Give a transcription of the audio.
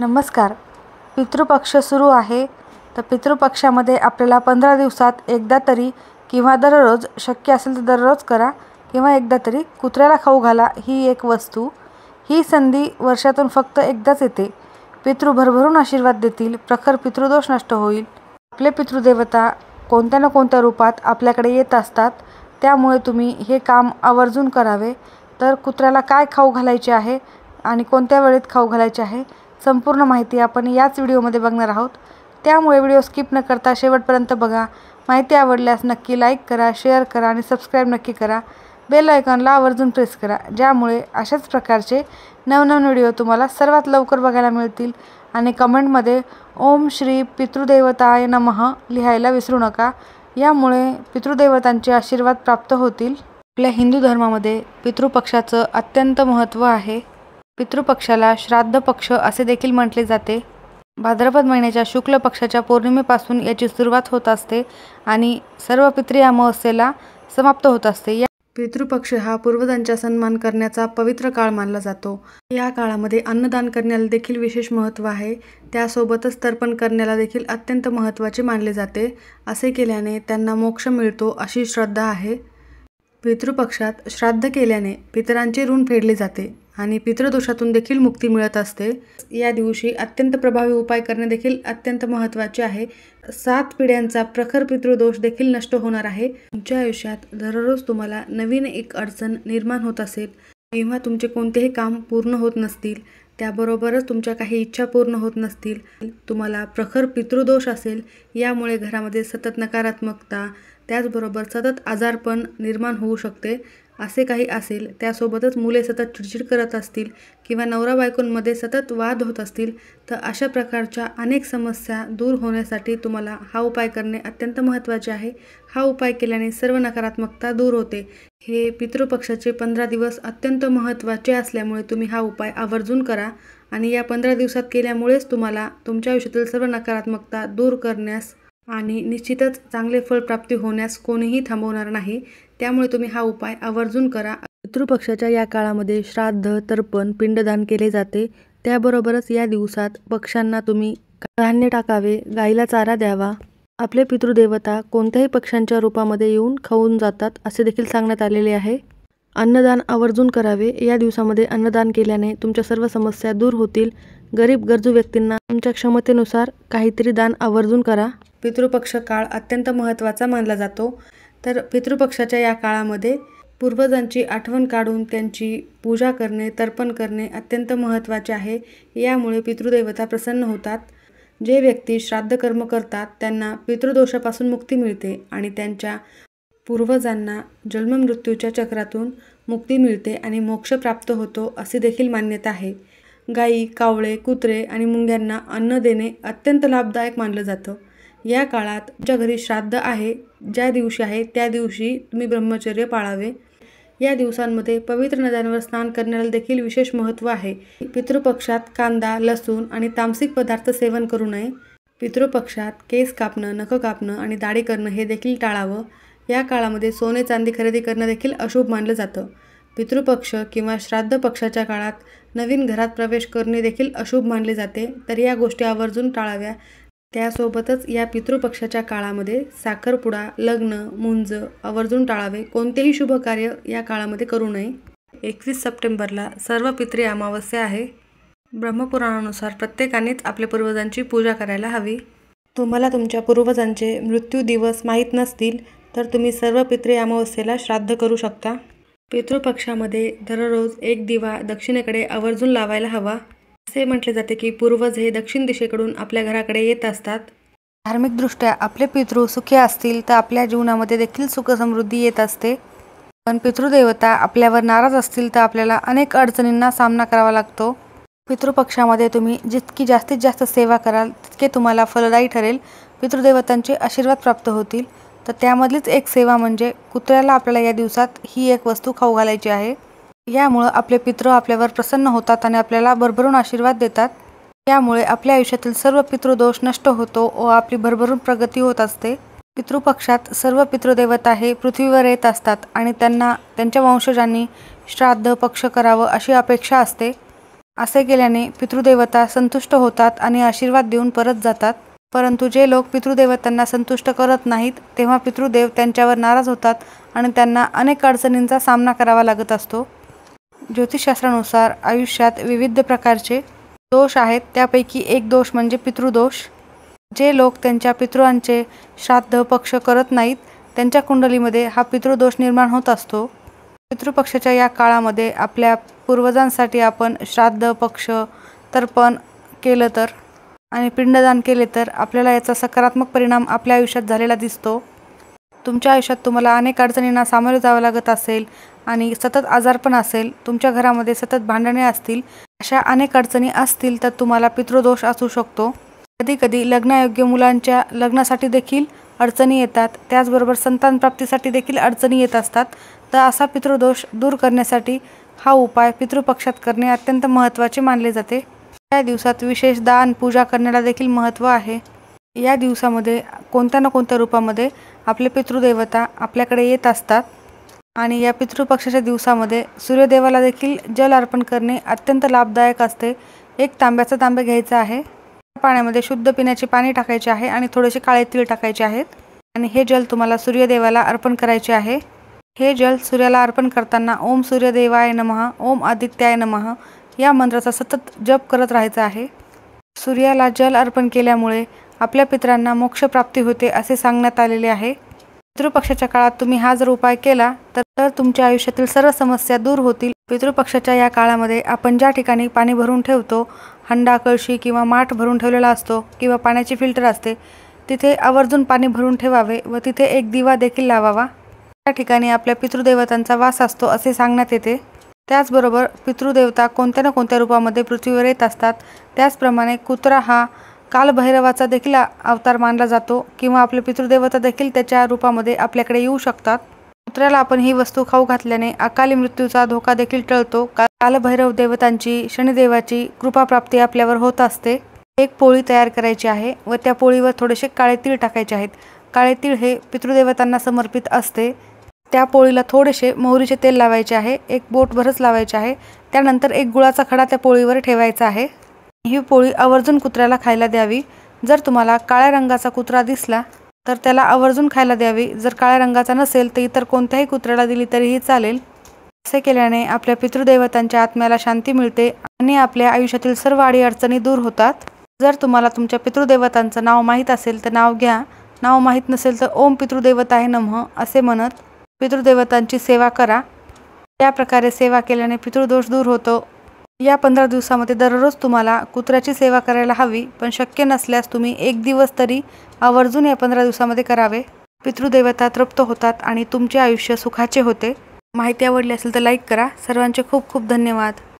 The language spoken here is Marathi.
नमस्कार. पितृपक्ष सुरू आहे. तर पितृपक्षामध्ये आपल्याला 15 दिवसात एकदा तरी किंवा दररोज, शक्य असेल तर दररोज करा किंवा एकदा तरी कुत्र्याला खाऊ घाला ही एक वस्तू. ही संधी वर्षातून फक्त एकदाच येते. पितृ भरभरून आशीर्वाद देतील. प्रखर पितृदोष नष्ट होईल. आपले पितृदेवता कोणत्या ना कोणत्या रूपात आपल्याकडे येत असतात. त्यामुळे तुम्ही हे काम आवर्जून करावे. तर कुत्र्याला काय खाऊ घालायचे आहे आणि कोणत्या वेळेत खाऊ घालायचे आहे, संपूर्ण माहिती आपण याच व्हिडिओमध्ये बघणार आहोत. त्यामुळे व्हिडिओ स्किप न करता शेवटपर्यंत बघा. माहिती आवडल्यास नक्की लाईक करा, शेअर करा आणि सबस्क्राईब नक्की करा. बेल आयकॉनला आवर्जून प्रेस करा, ज्यामुळे अशाच प्रकारचे नवनवीन व्हिडिओ तुम्हाला सर्वात लवकर बघायला मिळतील. आणि कमेंटमध्ये ओम श्री पितृदेवताय नमः लिहायला विसरू नका. यामुळे पितृदेवतांचे आशीर्वाद प्राप्त होतील. आपल्या हिंदू धर्मामध्ये पितृपक्षाचं अत्यंत महत्त्व आहे. पितृपक्षाला श्राद्ध पक्ष असे देखील म्हटले जाते. भाद्रपद महिन्याच्या शुक्ल पक्षाच्या पौर्णिमेपासून याची सुरुवात होत असते आणि सर्व पितृ अमावस्येला समाप्त होत असते. या पितृपक्ष हा पूर्वजांचा सन्मान करण्याचा पवित्र काळ मानला जातो. या काळामध्ये अन्नदान करण्याला देखील विशेष महत्त्व आहे. त्यासोबतच तर्पण करण्याला देखील अत्यंत महत्त्वाचे मानले जाते. असे केल्याने त्यांना मोक्ष मिळतो अशी श्रद्धा आहे. पितृपक्षात श्राद्ध केल्याने पितरांचे ऋण फेडले जाते आणि पितृदोषातून देखील मुक्ती मिळत असते. या दिवशी अत्यंत प्रभावी उपाय करणे देखील अत्यंत महत्त्वाचे आहे. 7 पिढ्यांचा प्रखर पितृदोष देखील नष्ट होणार आहे. तुमच्या आयुष्यात दररोज तुम्हाला नवीन एक अडचण निर्माण होत असेल किंवा तुमचे कोणतेही काम पूर्ण होत नसतील, त्याबरोबरच तुमच्या काही इच्छा पूर्ण होत नसतील, तुम्हाला प्रखर पितृदोष असेल, यामुळे घरामध्ये सतत नकारात्मकता, त्याचबरोबर सतत आजारपण निर्माण होऊ शकते, असे काही असेल, त्यासोबतच मुले सतत चिडचिड करत असतील किंवा नवरा बायकोंमध्ये सतत वाद होत असतील, तर अशा प्रकारच्या अनेक समस्या दूर होण्यासाठी तुम्हाला हा उपाय करणे अत्यंत महत्त्वाचे आहे. हा उपाय केल्याने सर्व नकारात्मकता दूर होते. हे पितृपक्षाचे 15 दिवस अत्यंत महत्त्वाचे असल्यामुळे तुम्ही हा उपाय आवर्जून करा आणि या 15 दिवसात केल्यामुळेच तुम्हाला तुमच्या आयुष्यातील सर्व नकारात्मकता दूर करण्यास आणि निश्चितच चांगले फळ प्राप्ती होण्यास कोणीही थांबवणार नाही. त्यामुळे तुम्ही हा उपाय आवर्जून करा. पितृपक्षाच्या या काळामध्ये श्राद्ध, तर्पण, पिंडदान केले जाते. त्याबरोबरच या दिवसात पक्ष्यांना तुम्ही धान्य टाकावे, गाईला चारा द्यावा. आपले पितृदेवता कोणत्याही पक्ष्यांच्या रूपामध्ये येऊन खाऊन जातात असे देखील सांगण्यात आलेले आहे. अन्नदान आवर्जून करावे. या दिवसामध्ये अन्नदान केल्याने तुमच्या सर्व समस्या दूर होतील. गरीब गरजू व्यक्तींना तुमच्या क्षमतेनुसार काहीतरी दान आवर्जून करा. पितृपक्ष काळ अत्यंत महत्त्वाचा मानला जातो. तर पितृपक्षाच्या या काळामध्ये पूर्वजांची आठवण काढून त्यांची पूजा करणे, तर्पण करणे अत्यंत महत्त्वाचे आहे. यामुळे पितृदेवता प्रसन्न होतात. जे व्यक्ती श्राद्ध कर्म करतात त्यांना पितृदोषापासून मुक्ती मिळते आणि त्यांच्या पूर्वजांना जन्ममृत्यूच्या चक्रातून मुक्ती मिळते आणि मोक्ष प्राप्त होतो अशी देखील मान्यता आहे. गायी, कावळे, कुत्रे आणि मुंग्यांना अन्न देणे अत्यंत लाभदायक मानलं जातं. या काळात तुमच्या घरी श्राद्ध आहे, ज्या दिवशी आहे त्या दिवशी तुम्ही ब्रह्मचर्य पाळावे. या दिवसांमध्ये पवित्र नद्यांवर स्नान करण्याला देखील विशेष महत्त्व आहे. पितृपक्षात कांदा, लसूण आणि तामसिक पदार्थ सेवन करू नये. पितृपक्षात केस कापणं, नख कापणं आणि दाढी करणं हे देखील टाळावं. या काळामध्ये सोने चांदी खरेदी करणं देखील अशुभ मानलं जातं. पितृपक्ष किंवा श्राद्ध पक्षाच्या काळात नवीन घरात प्रवेश करणे देखील अशुभ मानले जाते. तर या गोष्टी आवर्जून टाळाव्या. त्यासोबतच या पितृपक्षाच्या काळामध्ये साखरपुडा, लग्न, मुंज आवर्जून टाळावे. कोणतेही शुभ कार्य या काळामध्ये करू नये. 21 सप्टेंबरला सर्व पितृ अमावस्या आहे. ब्रह्मपुराणानुसार प्रत्येकानेच आपल्या पूर्वजांची पूजा करायला हवी. तुम्हाला तुमच्या पूर्वजांचे मृत्यू दिवस माहीत नसतील तर तुम्ही सर्व पितृ अमावस्येला श्राद्ध करू शकता. पितृपक्षामध्ये दररोज एक दिवा दक्षिणेकडे आवर्जून लावायला हवा. असे म्हटले जाते की पूर्वज हे दक्षिण दिशेकडून आपल्या घराकडे येत असतात. धार्मिकदृष्ट्या आपले पितृ सुखी असतील तर आपल्या जीवनामध्ये देखील सुख समृद्धी येत असते. पण पितृदेवता आपल्यावर नाराज असतील तर आपल्याला अनेक अडचणींना सामना करावा लागतो. पितृपक्षामध्ये तुम्ही जितकी जास्तीत जास्त सेवा कराल तितके तुम्हाला फलदायी ठरेल. पितृदेवतांचे आशीर्वाद प्राप्त होतील. तर त्यामधलीच एक सेवा म्हणजे कुत्र्याला आपल्याला या दिवसात ही एक वस्तू खाऊ घालायची आहे. यामुळं आपले पितृ आपल्यावर प्रसन्न होतात आणि आपल्याला भरभरून आशीर्वाद देतात. यामुळे आपल्या आयुष्यातील सर्व पितृदोष नष्ट होतो व आपली भरभरून प्रगती होत असते. पितृपक्षात सर्व पितृदेवता हे पृथ्वीवर येत असतात आणि त्यांना त्यांच्या वंशजांनी श्राद्ध पक्ष करावं अशी अपेक्षा असते. असे केल्याने पितृदेवता संतुष्ट होतात आणि आशीर्वाद देऊन परत जातात. परंतु जे लोक पितृदेवतांना संतुष्ट करत नाहीत तेव्हा पितृदेव त्यांच्यावर नाराज होतात आणि त्यांना अनेक अडचणींचा सामना करावा लागत असतो. ज्योतिषशास्त्रानुसार आयुष्यात विविध प्रकारचे दोष आहेत. त्यापैकी एक दोष म्हणजे पितृदोष. जे लोक त्यांच्या पितृंचे श्राद्ध पक्ष करत नाहीत त्यांच्या कुंडलीमध्ये हा पितृदोष निर्माण होत असतो. पितृपक्षाच्या या काळामध्ये आपल्या पूर्वजांसाठी आपण श्राद्ध पक्ष तर्पण केलं तर आणि पिंडदान केले तर आपल्याला याचा सकारात्मक परिणाम आपल्या आयुष्यात झालेला दिसतो. तुमच्या आयुष्यात तुम्हाला अनेक अडचणींना सामोरे जावं लागत असेल आणि सतत आजारपण असेल, तुमच्या घरामध्ये सतत भांडणे असतील, अशा अनेक अडचणी असतील तर तुम्हाला पितृदोष असू शकतो. कधीकधी लग्नायोग्य मुलांच्या लग्नासाठी देखील अडचणी येतात. त्याचबरोबर संतान प्राप्तीसाठी देखील अडचणी येत असतात. तर असा पितृदोष दूर करण्यासाठी हा उपाय पितृपक्षात करणे अत्यंत महत्त्वाचे मानले जाते. या दिवसात विशेष दान पूजा करण्याला देखील महत्त्व आहे. या दिवसामध्ये कोणत्या ना कोणत्या रूपामध्ये आपले पितृदेवता आपल्याकडे येत असतात आणि या पितृपक्षाच्या दिवसामध्ये सूर्यदेवाला देखील जल अर्पण करणे अत्यंत लाभदायक असते. एक तांब्याचा तांबे घ्यायचा आहे. पाण्यामध्ये शुद्ध पिण्याचे पाणी टाकायचे आहे आणि थोडेसे काळे तीळ टाकायचे आहेत आणि हे जल तुम्हाला सूर्यदेवाला अर्पण करायचे आहे. हे जल सूर्याला अर्पण करताना ओम सूर्यदेवाय नमः, ओम आदित्याय नमः या मंत्राचा सतत जप करत राहायचा आहे. सूर्याला जल अर्पण केल्यामुळे आपल्या पितरांना मोक्षप्राप्ती होते असे सांगण्यात आलेले आहे. पितृपक्षाच्या काळात तुम्ही हा जर उपाय केला तर तुमच्या आयुष्यातील सर्व समस्या दूर होतील. पितृपक्षाच्या या काळामध्ये आपण ज्या ठिकाणी पाणी भरून ठेवतो, हंडा कळशी किंवा माठ भरून ठेवलेला असतो किंवा पाण्याची फिल्टर असते, तिथे आवर्जून पाणी भरून ठेवावे व तिथे एक दिवा देखील लावावा. त्या ठिकाणी आपल्या पितृदेवतांचा वास असतो असे सांगण्यात येते. त्याचबरोबर पितृदेवता कोणत्या ना कोणत्या रूपामध्ये पृथ्वीवर येत असतात. त्याचप्रमाणे कुत्रा हा कालभैरवाचा देखील अवतार मानला जातो किंवा आपले पितृदेवता देखील त्याच्या रूपामध्ये आपल्याकडे येऊ शकतात. कुत्र्याला आपण ही वस्तू खाऊ घातल्याने अकाली मृत्यूचा धोका देखील टळतो. कालभैरव देवतांची, शनिदेवाची कृपाप्राप्ती आपल्यावर होत असते. एक पोळी तयार करायची आहे व त्या पोळीवर थोडेसे काळे तीळ टाकायचे आहेत. काळे तीळ हे पितृदेवतांना समर्पित असते. त्या पोळीला थोडेसे मोहरीचे तेल लावायचे आहे, एक बोटभरच लावायचे आहे. त्यानंतर एक गुळाचा खडा त्या पोळीवर ठेवायचा आहे. ही पोळी आवर्जून कुत्र्याला खायला द्यावी. जर तुम्हाला काळ्या रंगाचा कुत्रा दिसला तर त्याला आवर्जून खायला द्यावी. जर काळ्या रंगाचा नसेल तर इतर कोणत्याही कुत्र्याला दिली तरीही चालेल. असे केल्याने आपल्या पितृदेवतांच्या आत्म्याला शांती मिळते आणि आपल्या आयुष्यातील सर्व अडीअडचणी दूर होतात. जर तुम्हाला तुमच्या पितृदेवतांचं नाव माहीत असेल तर नाव घ्या. नाव माहीत नसेल तर ओम पितृदेवताय नमः असे म्हणत पितृदेवतांची सेवा करा. या प्रकारे सेवा केल्याने पितृदोष दूर होतो. या 15 दिवसामध्ये दररोज तुम्हाला कुत्र्याची सेवा करायला हवी, पण शक्य नसल्यास तुम्ही एक दिवस तरी आवर्जून या 15 दिवसामध्ये करावे. पितृदेवता तृप्त होतात आणि तुमचे आयुष्य सुखाचे होते. माहिती आवडली असेल तर लाईक करा. सर्वांचे खूप खूप धन्यवाद.